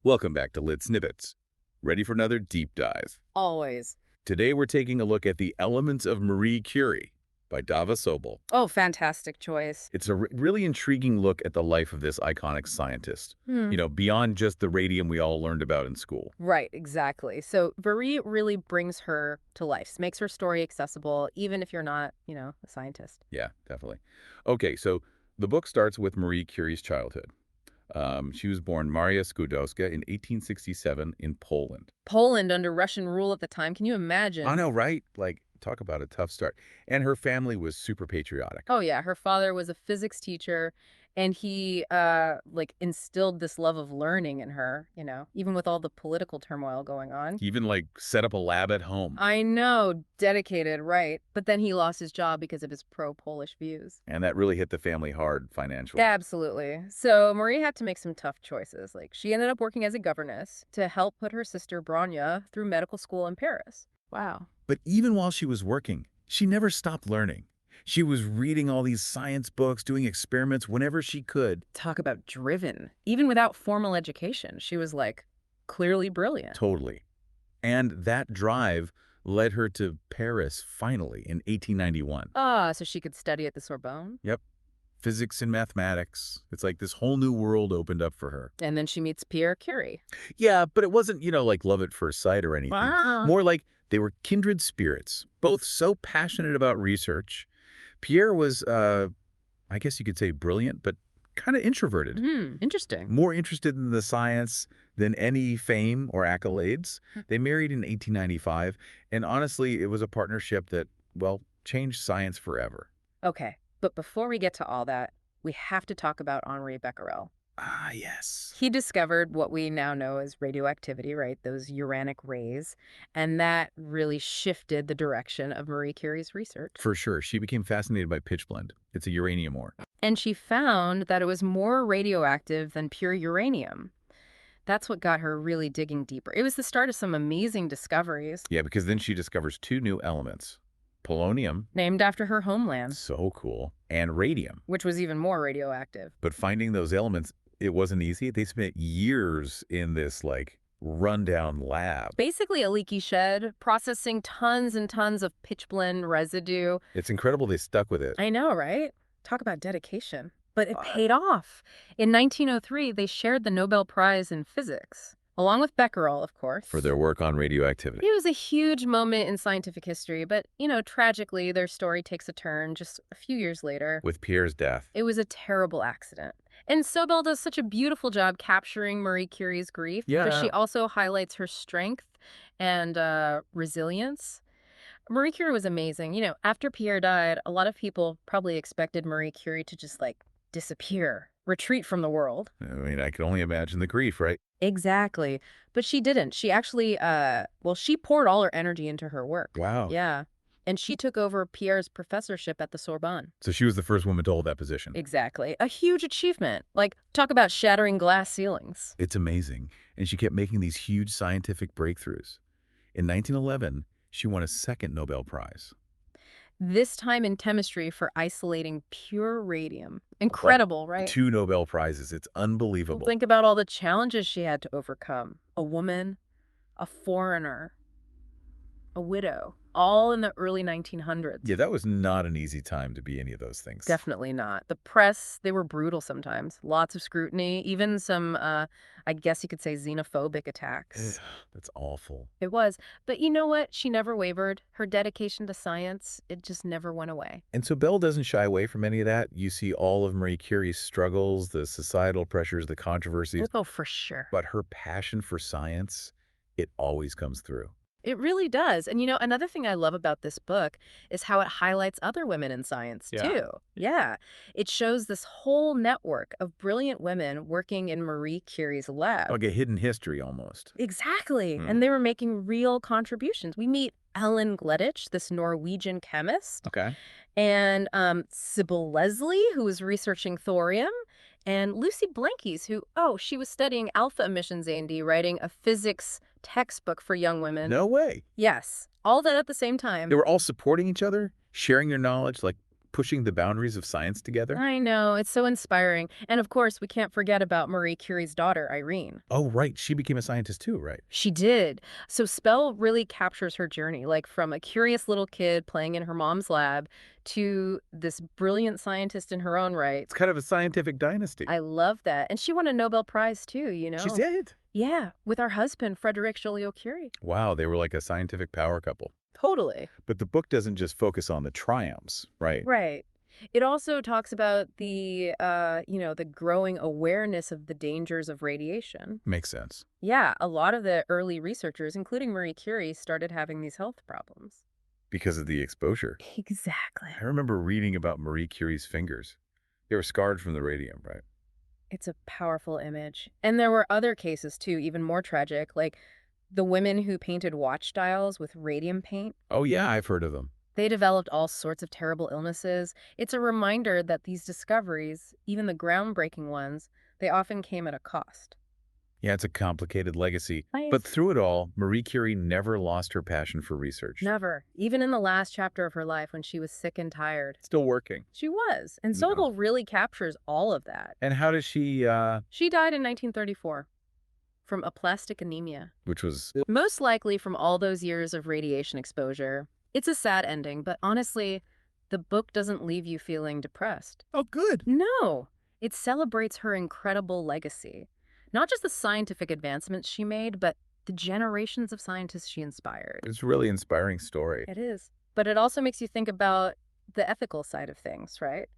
Welcome back to Lit Snippets. Ready for another deep dive? Always. Today we're taking a look at the Elements of Marie Curie by Dava Sobel. Oh, fantastic choice. It's a really intriguing look at the life of this iconic scientist, Hmm. beyond just the radium we all learned about in school. Right, exactly. So Marie really brings her to life, makes her story accessible, even if you're not, a scientist. Yeah, definitely. Okay, so the book starts with Marie Curie's childhood. She was born Maria Skłodowska in 1867 in Poland. Poland under Russian rule at the time. Can you I imagine? know, right? Like, talk about a tough start. And her family was super patriotic. Oh yeah, her father was a physics teacher and he like instilled this love of learning in her, even with all the political turmoil going on. Even, like, set up a lab at home. I know, dedicated, right? But then he lost his job because of his pro-Polish views. And that really hit the family hard financially. Absolutely. So Marie had to make some tough choices. Like she ended up working as a governess to help put her sister Branya through medical school in Paris. Wow. But even while she was working, she never stopped learning. She was reading all these science books, doing experiments whenever she could. Talk about driven. Even without formal education, she was like clearly brilliant. Totally. And that drive led her to Paris finally in 1891. Ah, so she could study at the Sorbonne. Yep. Physics and mathematics. It's like this whole new world opened up for her. And then she meets Pierre Curie. Yeah, but it wasn't, like love at first sight or anything. Wow. More like they were kindred spirits, both so passionate about research. Pierre was, I guess you could say brilliant, but kind of introverted. Interesting. More interested in the science than any fame or accolades. They married in 1895, and honestly, it was a partnership that, well, changed science forever. Okay, but before we get to all that, we have to talk about Henri Becquerel. Ah, yes. He discovered what we now know as radioactivity, right? Those uranic rays. And that really shifted the direction of Marie Curie's research. For sure, she became fascinated by pitchblende. It's a uranium ore. And she found that it was more radioactive than pure uranium. That's what got her really digging deeper. It was the start of some amazing discoveries Yeah, because then she discovers two new elements. Polonium, named after her homeland, so cool, and radium. which was even more radioactive. But finding those elements, it wasn't easy. They spent years in this, like, rundown lab. Basically, a leaky shed, processing tons and tons of pitchblende residue. It's incredible they stuck with it. I know, right? Talk about dedication. But it paid off. In 1903, they shared the Nobel Prize in Physics, along with Becquerel, of course. For their work on radioactivity. It was a huge moment in scientific history, but, tragically, their story takes a turn just a few years later. With Pierre's death. It was a terrible accident. And Sobel does such a beautiful job capturing Marie Curie's grief, but she also highlights her strength and resilience. Marie Curie was amazing. After Pierre died, a lot of people probably expected Marie Curie to just like disappear, retreat from the world. I mean, I can only imagine the grief, right? Exactly. But she didn't. She actually, she poured all her energy into her work. Wow. Yeah. And she took over Pierre's professorship at the Sorbonne. So she was the first woman to hold that position. Exactly. A huge achievement. Like, talk about shattering glass ceilings. It's amazing. And she kept making these huge scientific breakthroughs. In 1911, she won a second Nobel Prize. This time in chemistry for isolating pure radium. Incredible, right? Two Nobel Prizes. It's Well, unbelievable. think about all the challenges she had to overcome. A woman, a foreigner, a widow, all in the early 1900s. Yeah, that was not an easy time to be any of those things. Definitely not. The press, they were brutal sometimes. Lots of scrutiny, even some, I guess you could say, xenophobic attacks. Ugh, that's awful. It was. But you know what? She never wavered. Her dedication to science, it just never went away. And so Bell doesn't shy away from any of that. You see all of Marie Curie's struggles, the societal pressures, the controversies, Oh, for sure. but her passion for science, it always comes through. It really does. And another thing I love about this book is how it highlights other women in science, Yeah. too. Yeah. It shows this whole network of brilliant women working in Marie Curie's lab. Like a hidden history almost. Exactly. Hmm. And they were making real contributions. We meet Ellen Gleditsch, this Norwegian chemist, Okay. and Sybil Leslie, who was researching thorium, and Lucy Blankies, who, she was studying alpha emissions, A&D, writing a physics textbook for young women. No way. Yes, all that at the same time. They were all supporting each other, sharing their knowledge, like pushing the boundaries of science together. I know, it's so inspiring. And of course, we can't forget about Marie Curie's daughter, Irene. Oh, right. She became a scientist too, right? She did. So Spell really captures her journey, like from a curious little kid playing in her mom's lab to this brilliant scientist in her own right. It's kind of a scientific dynasty. I love that. And she won a Nobel Prize too, She did. Yeah, with her husband, Frederick Joliot-Curie. Wow, they were like a scientific power couple. Totally. But the book doesn't just focus on the triumphs, right? Right. It also talks about the growing awareness of the dangers of radiation. Makes sense. Yeah, a lot of the early researchers, including Marie Curie, started having these health problems. Because of the exposure. Exactly. I remember reading about Marie Curie's fingers. They were scarred from the radium, right? It's a powerful image. And there were other cases too, even more tragic, like the women who painted watch dials with radium paint. Oh, yeah, I've heard of them. They developed all sorts of terrible illnesses. It's a reminder that these discoveries, even the groundbreaking ones, they often came at a cost. Yeah, it's a complicated legacy. But Nice. through it all, Marie Curie never lost her passion for research. Never. Even in the last chapter of her life when she was sick and tired. Still working. She was. And No. Sobel really captures all of that. And how does she, She died in 1934 from aplastic anemia. which was, Most likely from all those years of radiation exposure. It's a sad ending, but honestly, the book doesn't leave you feeling depressed. oh, good. No, it celebrates her incredible legacy. Not just the scientific advancements she made, but the generations of scientists she inspired. It's a really inspiring story. It is. But it also makes you think about the ethical side of things, right?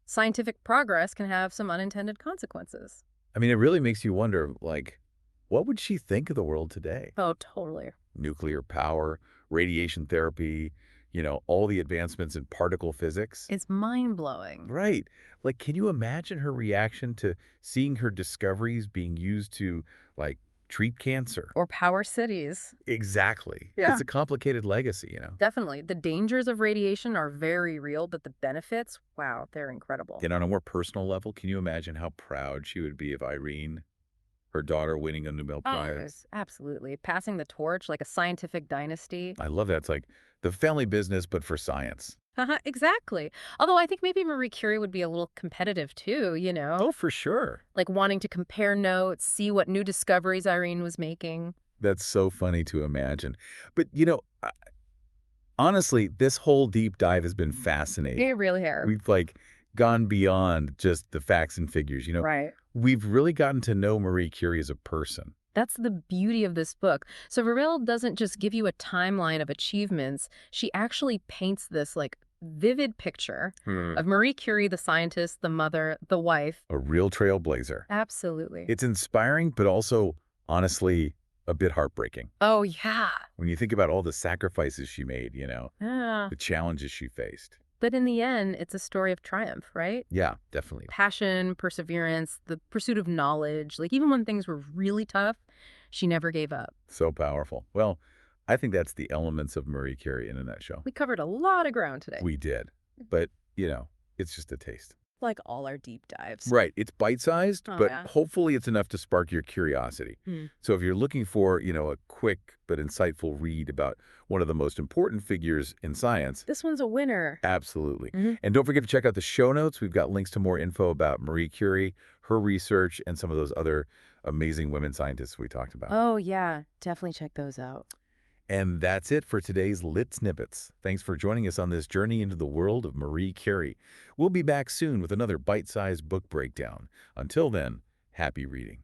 Scientific progress can have some unintended consequences. I mean, it really makes you wonder, like, what would she think of the world today? Oh, totally. Nuclear power, radiation therapy, all the advancements in particle physics. It's mind-blowing. Right. Like, can you imagine her reaction to seeing her discoveries being used to, like, treat cancer? Or power cities. Exactly. Yeah. It's a complicated legacy. Definitely. The dangers of radiation are very real, but the benefits, wow, they're incredible. And on a more personal level, can you imagine how proud she would be of Irene, her daughter winning a Nobel Prize? Absolutely. Passing the torch like a scientific dynasty. I love that. It's like the family business, but for science. Exactly. Although I think maybe Marie Curie would be a little competitive too. Oh, for sure. Like wanting to compare notes, see what new discoveries Irene was making. That's so funny to imagine. But, honestly, this whole deep dive has been fascinating. It really has. We've, like, gone beyond just the facts and figures. Right. We've really gotten to know Marie Curie as a person. That's the beauty of this book. So Varel doesn't just give you a timeline of achievements. She actually paints this like vivid picture of Marie Curie, the scientist, the mother, the wife. A real trailblazer. Absolutely. It's inspiring, but also, honestly, a bit heartbreaking. Oh, yeah. When you think about all the sacrifices she made, Yeah. the challenges she faced. But in the end, it's a story of triumph, right? Yeah, definitely. Passion, perseverance, the pursuit of knowledge. Like even when things were really tough, she never gave up. So powerful. Well, I think that's the elements of Marie Curie in a nutshell. We covered a lot of ground today. We did. But, it's just a taste. Like all our deep dives. Right. It's bite-sized, Oh, but yeah. hopefully it's enough to spark your curiosity. Hmm. So if you're looking for, a quick but insightful read about one of the most important figures in science, This one's a winner. absolutely. Mhm. And don't forget to check out the show notes. We've got links to more info about Marie Curie, her research, and some of those other amazing women scientists we talked about. Oh, yeah. Definitely check those out. And that's it for today's Lit Snippets. Thanks for joining us on this journey into the world of Marie Curie. We'll be back soon with another bite-sized book breakdown. Until then, happy reading.